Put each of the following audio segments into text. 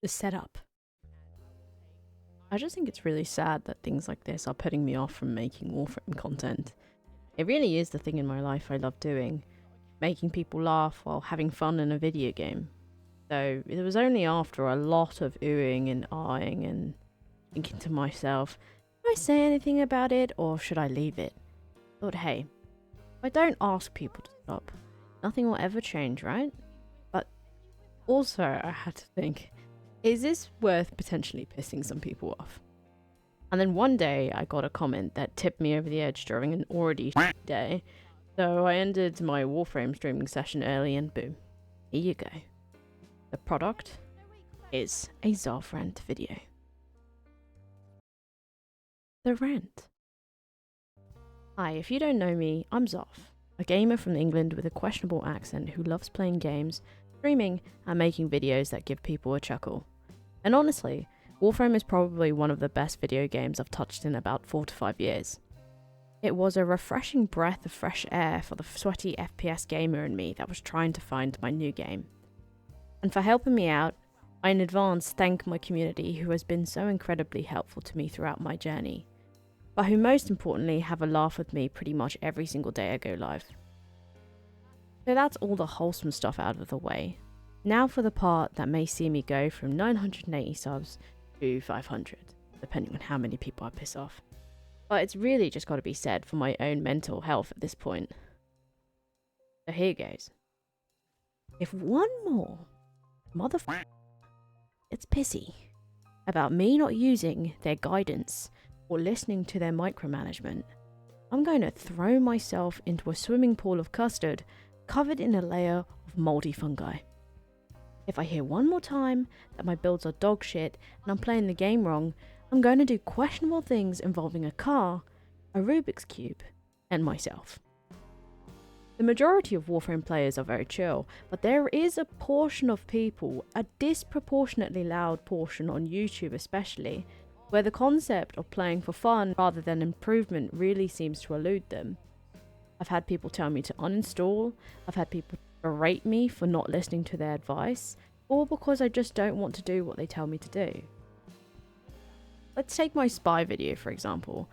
the setup. I just think it's really sad that things like this are putting me off from making Warframe content. It really is the thing in my life I love doing, making people laugh while having fun in a video game. So it was only after a lot of oohing and ahhing and thinking to myself, do I say anything about it or should I leave it? I thought, hey, if I don't ask people to stop, nothing will ever change, right? But also I had to think, is this worth potentially pissing some people off? And then one day I got a comment that tipped me over the edge during an already day. So I ended my Warframe streaming session early and boom, here you go. The product is a rant video. The rant. Hi, if you don't know me, I'm Zoff, a gamer from England with a questionable accent who loves playing games, streaming, and making videos that give people a chuckle. And honestly, Warframe is probably one of the best video games I've touched in about 4 to 5 years. It was a refreshing breath of fresh air for the sweaty FPS gamer in me that was trying to find my new game. And for helping me out, I in advance thank my community who has been so incredibly helpful to me throughout my journey, but who most importantly have a laugh with me pretty much every single day I go live. So that's all the wholesome stuff out of the way. Now for the part that may see me go from 980 subs to 500, depending on how many people I piss off. But it's really just got to be said for my own mental health at this point. So here goes. If one more motherfucker gets pissy about me not using their guidance or listening to their micromanagement, I'm going to throw myself into a swimming pool of custard covered in a layer of mouldy fungi. If I hear one more time that my builds are dog shit and I'm playing the game wrong, I'm going to do questionable things involving a car, a Rubik's Cube, and myself. The majority of Warframe players are very chill, but there is a portion of people, a disproportionately loud portion on YouTube especially, where the concept of playing for fun rather than improvement really seems to elude them. I've had people tell me to uninstall, I've had people berate me for not listening to their advice, or because I just don't want to do what they tell me to do. Let's take my spy video for example.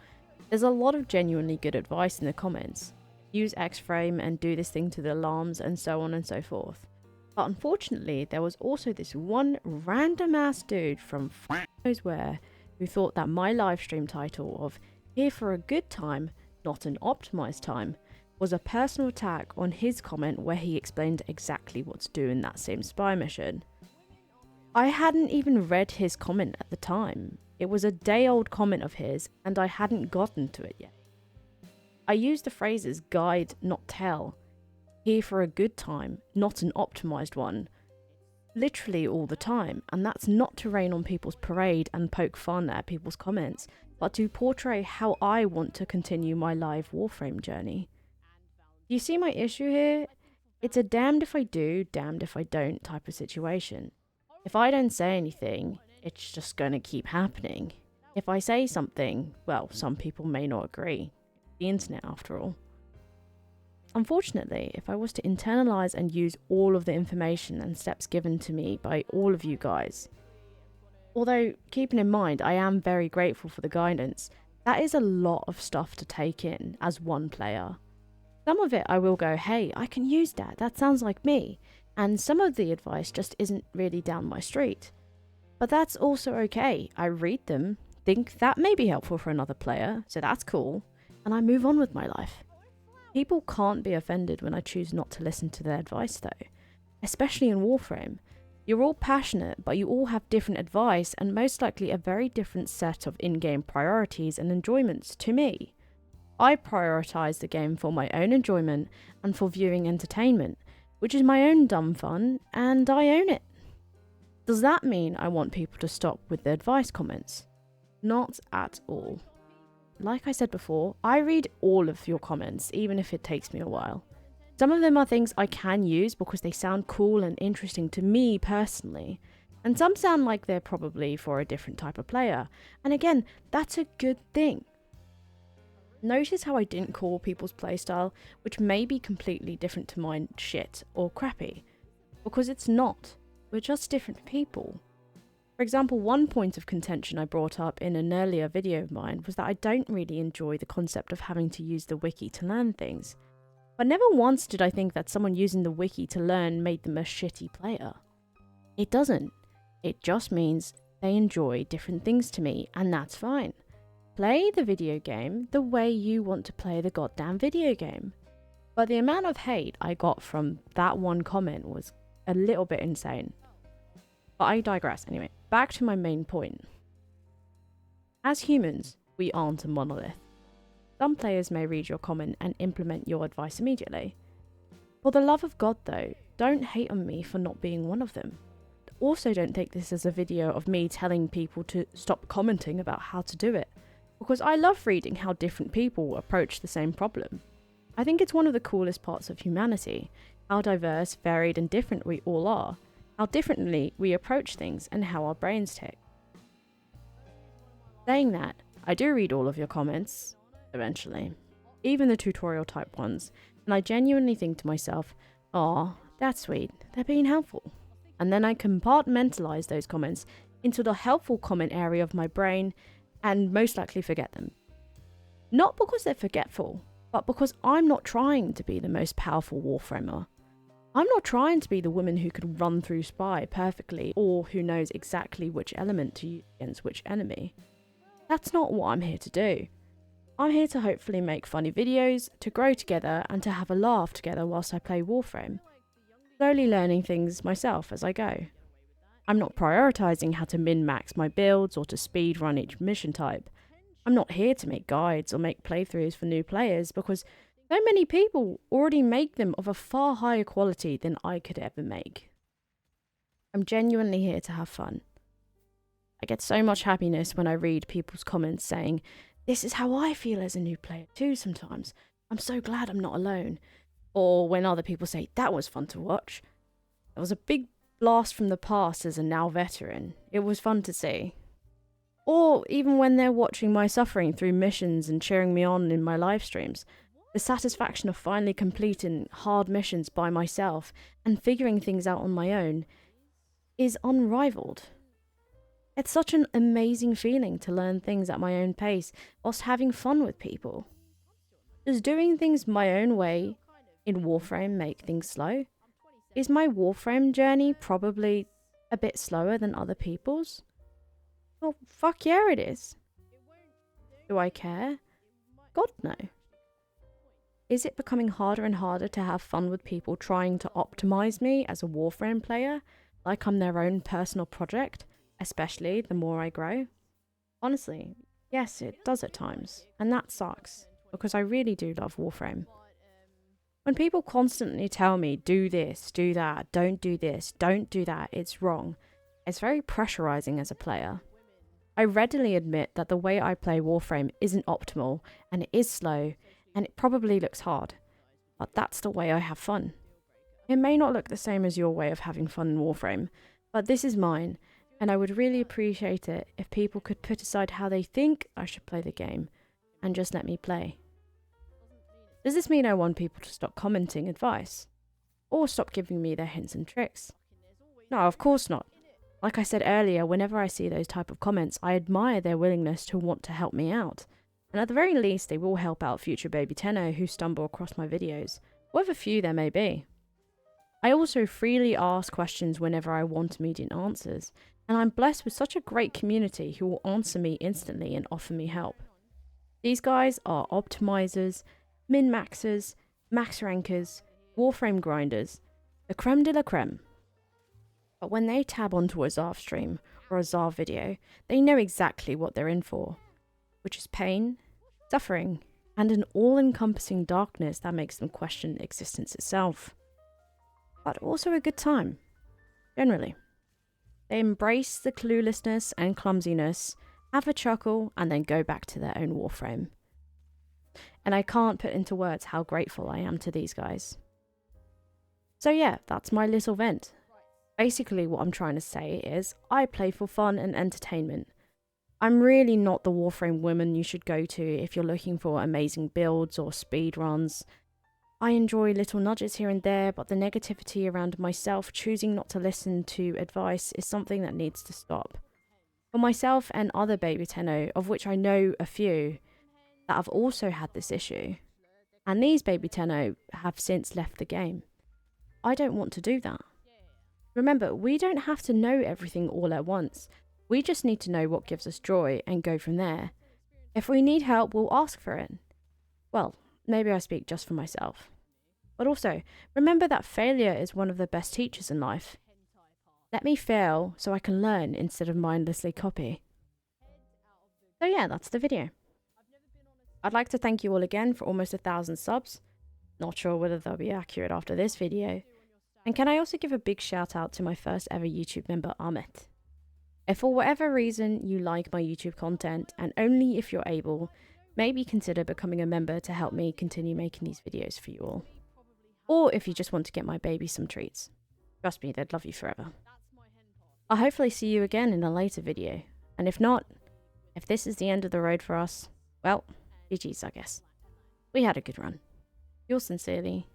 There's a lot of genuinely good advice in the comments. Use X-frame and do this thing to the alarms and so on and so forth. But unfortunately, there was also this one random ass dude from knows where who thought that my livestream title of "Here for a good time, not an optimized time" was a personal attack on his comment where he explained exactly what to do in that same spy mission. I hadn't even read his comment at the time. It was a day-old comment of his and I hadn't gotten to it yet. I used the phrases guide, not tell, here for a good time, not an optimized one, literally all the time, and that's not to rain on people's parade and poke fun at people's comments, but to portray how I want to continue my live Warframe journey. You see my issue here? It's a damned if I do, damned if I don't type of situation. If I don't say anything, it's just going to keep happening. If I say something, well, some people may not agree. The internet after all. Unfortunately, if I was to internalize and use all of the information and steps given to me by all of you guys, although keeping in mind I am very grateful for the guidance, that is a lot of stuff to take in as one player. Some of it I will go, hey, I can use that, that sounds like me, and some of the advice just isn't really down my street. But that's also okay. I read them, think that may be helpful for another player, so that's cool, and I move on with my life. People can't be offended when I choose not to listen to their advice though, especially in Warframe. You're all passionate, but you all have different advice and most likely a very different set of in-game priorities and enjoyments to me. I prioritise the game for my own enjoyment and for viewing entertainment, which is my own dumb fun, and I own it. Does that mean I want people to stop with their advice comments? Not at all. Like I said before, I read all of your comments, even if it takes me a while. Some of them are things I can use because they sound cool and interesting to me personally, and some sound like they're probably for a different type of player, and again, that's a good thing. Notice how I didn't call people's playstyle, which may be completely different to mine, shit or crappy, because it's not. We're just different people. For example, one point of contention I brought up in an earlier video of mine was that I don't really enjoy the concept of having to use the wiki to learn things. But never once did I think that someone using the wiki to learn made them a shitty player. It doesn't. It just means they enjoy different things to me, and that's fine. Play the video game the way you want to play the goddamn video game. But the amount of hate I got from that one comment was a little bit insane. But I digress anyway. Back to my main point. As humans, we aren't a monolith. Some players may read your comment and implement your advice immediately. For the love of God though, don't hate on me for not being one of them. Also don't take this as a video of me telling people to stop commenting about how to do it, because I love reading how different people approach the same problem. I think it's one of the coolest parts of humanity, how diverse, varied and different we all are, how differently we approach things and how our brains tick. Saying that, I do read all of your comments, eventually, even the tutorial type ones, and I genuinely think to myself, "Aw, that's sweet, they're being helpful." And then I compartmentalize those comments into the helpful comment area of my brain and most likely forget them. Not because they're forgetful, but because I'm not trying to be the most powerful Warframer. I'm not trying to be the woman who could run through Spy perfectly or who knows exactly which element to use against which enemy. That's not what I'm here to do. I'm here to hopefully make funny videos, to grow together and to have a laugh together whilst I play Warframe. Slowly learning things myself as I go. I'm not prioritising how to min-max my builds or to speed run each mission type. I'm not here to make guides or make playthroughs for new players because so many people already make them of a far higher quality than I could ever make. I'm genuinely here to have fun. I get so much happiness when I read people's comments saying, "This is how I feel as a new player too sometimes. I'm so glad I'm not alone." Or when other people say, "That was fun to watch." It was a big blast from the past as a now veteran. It was fun to see. Or even when they're watching my suffering through missions and cheering me on in my live streams. The satisfaction of finally completing hard missions by myself and figuring things out on my own is unrivaled. It's such an amazing feeling to learn things at my own pace whilst having fun with people. Does doing things my own way in Warframe make things slow? Is my Warframe journey probably a bit slower than other people's? Well, fuck yeah it is. Do I care? God no. Is it becoming harder and harder to have fun with people trying to optimize me as a Warframe player, like I'm their own personal project, especially the more I grow? Honestly, yes, it does at times, and that sucks, because I really do love Warframe. When people constantly tell me, do this, do that, don't do this, don't do that, it's wrong, it's very pressurizing as a player. I readily admit that the way I play Warframe isn't optimal, and it is slow, and it probably looks hard, but that's the way I have fun. It may not look the same as your way of having fun in Warframe, but this is mine, and I would really appreciate it if people could put aside how they think I should play the game, and just let me play. Does this mean I want people to stop commenting advice? Or stop giving me their hints and tricks? No, of course not. Like I said earlier, whenever I see those type of comments, I admire their willingness to want to help me out. And at the very least, they will help out future baby Tenno who stumble across my videos, however few there may be. I also freely ask questions whenever I want immediate answers, and I'm blessed with such a great community who will answer me instantly and offer me help. These guys are optimizers, min-maxers, max rankers, Warframe grinders, the creme de la creme. But when they tab onto a Zarv stream or a Zarv video, they know exactly what they're in for, which is pain, suffering, and an all-encompassing darkness that makes them question existence itself. But also a good time, generally. They embrace the cluelessness and clumsiness, have a chuckle, and then go back to their own Warframe. And I can't put into words how grateful I am to these guys. So yeah, that's my little vent. Basically what I'm trying to say is, I play for fun and entertainment. I'm really not the Warframe woman you should go to if you're looking for amazing builds or speed runs. I enjoy little nudges here and there, but the negativity around myself choosing not to listen to advice is something that needs to stop. For myself and other baby Tenno, of which I know a few, that have also had this issue, and these baby Tenno have since left the game, I don't want to do that. Remember, we don't have to know everything all at once. We just need to know what gives us joy and go from there. If we need help, we'll ask for it. Well, maybe I speak just for myself. But also, remember that failure is one of the best teachers in life. Let me fail so I can learn instead of mindlessly copy. So yeah, that's the video. I'd like to thank you all again for almost 1,000 subs. Not sure whether they'll be accurate after this video. And can I also give a big shout out to my first ever YouTube member, Ahmet. If for whatever reason you like my YouTube content, and only if you're able, maybe consider becoming a member to help me continue making these videos for you all. Or if you just want to get my baby some treats. Trust me, they'd love you forever. I'll hopefully see you again in a later video. And if not, if this is the end of the road for us, well, GG's I guess. We had a good run. Yours sincerely,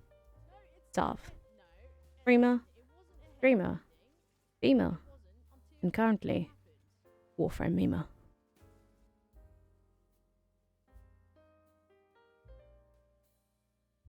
Zav. Streamer, Beamer, and currently, Warframe Memer.